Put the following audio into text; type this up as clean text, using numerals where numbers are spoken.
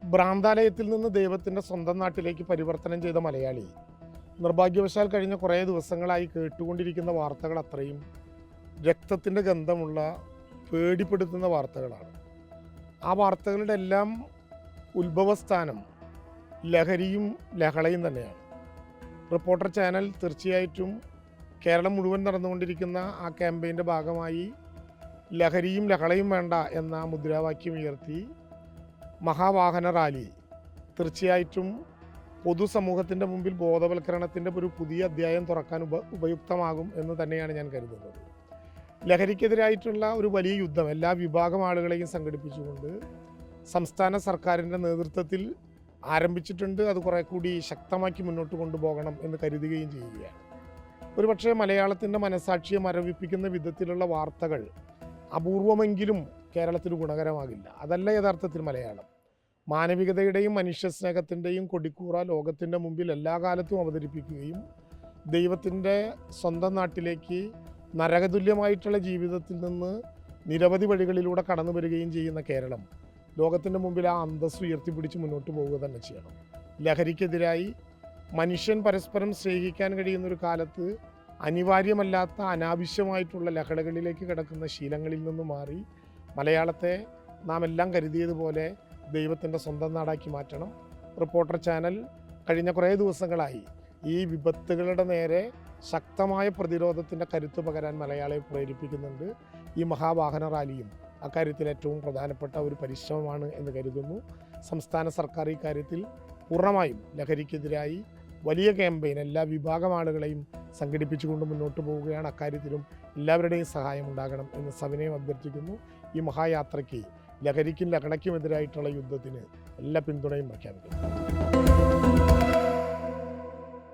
ഭ്രാന്താലയത്തിൽ നിന്ന് ദൈവത്തിൻ്റെ സ്വന്തം നാട്ടിലേക്ക് പരിവർത്തനം ചെയ്ത മലയാളി നിർഭാഗ്യവശാൽ കഴിഞ്ഞ കുറേ ദിവസങ്ങളായി കേട്ടുകൊണ്ടിരിക്കുന്ന വാർത്തകൾ അത്രയും രക്തത്തിൻ്റെ ഗന്ധമുള്ള പേടിപ്പെടുത്തുന്ന വാർത്തകളാണ്. ആ വാർത്തകളുടെ എല്ലാം ഉത്ഭവസ്ഥാനം ലഹരിയും ലഹളയും തന്നെയാണ്. റിപ്പോർട്ടർ ചാനൽ തീർച്ചയായിട്ടും കേരളം മുഴുവൻ നടന്നുകൊണ്ടിരിക്കുന്ന ആ ക്യാമ്പയിൻ്റെ ഭാഗമായി ലഹരിയും ലഹളയും വേണ്ട എന്ന മുദ്രാവാക്യം ഉയർത്തി മഹാവാഹന റാലി തീർച്ചയായിട്ടും പൊതുസമൂഹത്തിൻ്റെ മുമ്പിൽ ബോധവൽക്കരണത്തിൻ്റെ ഒരു പുതിയ അധ്യായം തുറക്കാൻ ഉപയുക്തമാകും എന്ന് തന്നെയാണ് ഞാൻ കരുതുന്നത്. ലഹരിക്കെതിരായിട്ടുള്ള ഒരു വലിയ യുദ്ധം എല്ലാ വിഭാഗം ആളുകളെയും സംഘടിപ്പിച്ചുകൊണ്ട് സംസ്ഥാന സർക്കാരിൻ്റെ നേതൃത്വത്തിൽ ആരംഭിച്ചിട്ടുണ്ട്. അത് കുറേ കൂടി ശക്തമാക്കി മുന്നോട്ട് കൊണ്ടുപോകണം എന്ന് കരുതുകയും ചെയ്യുകയാണ്. ഒരുപക്ഷെ മലയാളത്തിൻ്റെ മനസാക്ഷിയെ മരവിപ്പിക്കുന്ന വിധത്തിലുള്ള വാർത്തകൾ അപൂർവമെങ്കിലും കേരളത്തിന് ഗുണകരമാകില്ല. അതല്ല യഥാർത്ഥത്തിൽ മലയാളം. മാനവികതയുടെയും മനുഷ്യസ്നേഹത്തിൻ്റെയും കൊടിക്കൂറ ലോകത്തിൻ്റെ മുമ്പിൽ എല്ലാ കാലത്തും അവതരിപ്പിക്കുകയും ദൈവത്തിൻ്റെ സ്വന്തം നാട്ടിലേക്ക് നരകതുല്യമായിട്ടുള്ള ജീവിതത്തിൽ നിന്ന് നിരവധി വഴികളിലൂടെ കടന്നു വരികയും ചെയ്യുന്ന കേരളം ലോകത്തിൻ്റെ മുമ്പിൽ ആ അന്തസ്സ് ഉയർത്തിപ്പിടിച്ച് മുന്നോട്ട് പോവുക തന്നെ ചെയ്യണം. ലഹരിക്കെതിരായി മനുഷ്യൻ പരസ്പരം സ്നേഹിക്കാൻ കഴിയുന്നൊരു കാലത്ത് അനിവാര്യമല്ലാത്ത അനാവശ്യമായിട്ടുള്ള ലഹളകളിലേക്ക് കിടക്കുന്ന ശീലങ്ങളിൽ നിന്ന് മാറി മലയാളത്തെ നാം എല്ലാം കരുതിയതുപോലെ ദൈവത്തിൻ്റെ സ്വന്തം നാടാക്കി മാറ്റണം. റിപ്പോർട്ടർ ചാനൽ കഴിഞ്ഞ കുറേ ദിവസങ്ങളായി ഈ വിപത്തുകളുടെ നേരെ ശക്തമായ പ്രതിരോധത്തിൻ്റെ കരുത്ത് പകരാൻ മലയാളിയെ പ്രേരിപ്പിക്കുന്നുണ്ട്. ഈ മഹാവാഹന റാലിയും അക്കാര്യത്തിൽ ഏറ്റവും പ്രധാനപ്പെട്ട ഒരു പരിശ്രമമാണ് എന്ന് കരുതുന്നു. സംസ്ഥാന സർക്കാർ ഈ കാര്യത്തിൽ പൂർണ്ണമായും ലഹരിക്കെതിരായി വലിയ ക്യാമ്പയിൻ എല്ലാ വിഭാഗം ആളുകളെയും സംഘടിപ്പിച്ചുകൊണ്ട് മുന്നോട്ട് പോവുകയാണ്. അക്കാര്യത്തിലും എല്ലാവരുടെയും സഹായം ഉണ്ടാകണം എന്ന് സവിനയം അഭ്യർത്ഥിക്കുന്നു. ഈ മഹായാത്രയ്ക്ക് ലഹരിക്കും ലഹളയ്ക്കുമെതിരായിട്ടുള്ള യുദ്ധത്തിന് എല്ലാ പിന്തുണയും പ്രഖ്യാപിക്കുന്നു.